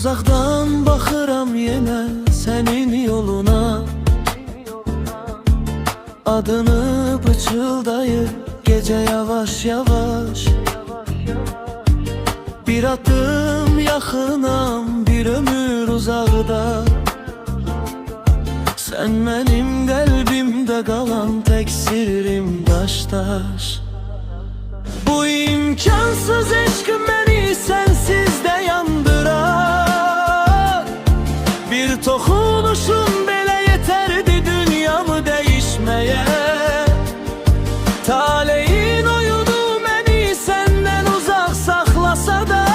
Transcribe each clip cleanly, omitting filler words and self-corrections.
Uzaktan bakıram yine senin yoluna, adını pıçıldayır gece yavaş yavaş. Bir adım yakınam, bir ömür uzakda. Sen benim kalbimde kalan tek sırrım, taş taş. Bu imkansız aşk beni sensiz de yandırar. Bir dokunuşun bile yeterdi dünyamı değişmeye. Talehin oyunu beni senden uzak saklasa da,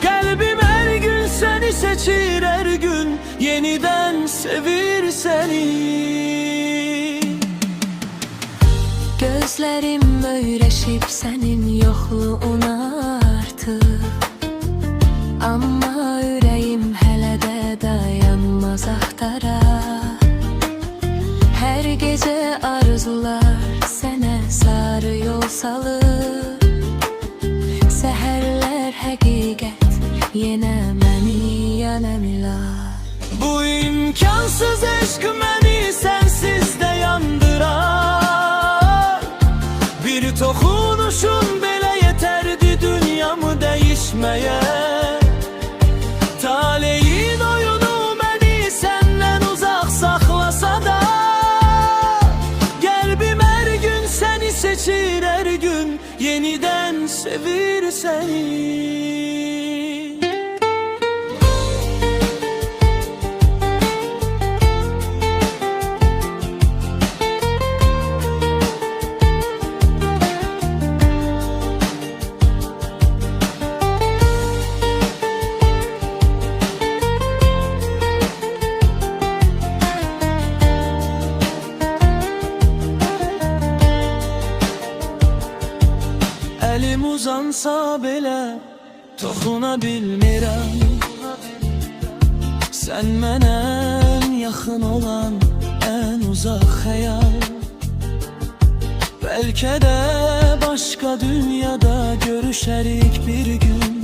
kalbim her gün seni seçir, her gün yeniden sevir seni. Gözlerim öyrəşib sənin yoxluğuna artıq, amma ürəyim hələ də dayanmaz axtara. Hər gecə arzular sənə sarı yol salır, səhərlər həqiqət yenə məni yanəmlər. Bu imkansız aşk beni sensiz de yandırar. Bir dokunuşun bile yeterdi dünyamı değişmeye. Talehin oyunu beni senden uzak saklasa da, kalbim her gün seni seçir, her gün yeniden sevir seni. Elim uzansa belə toxuna bilmirəm. Sen mənə ən yaxın olan ən uzaq xəyal. Bəlkə də başqa dünyada görüşərik bir gün.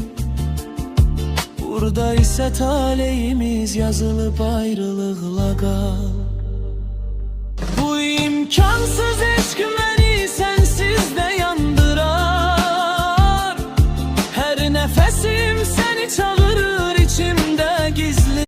Burada isə taleyimiz yazılıb ayrılıqla qal. Bu imkansız aşk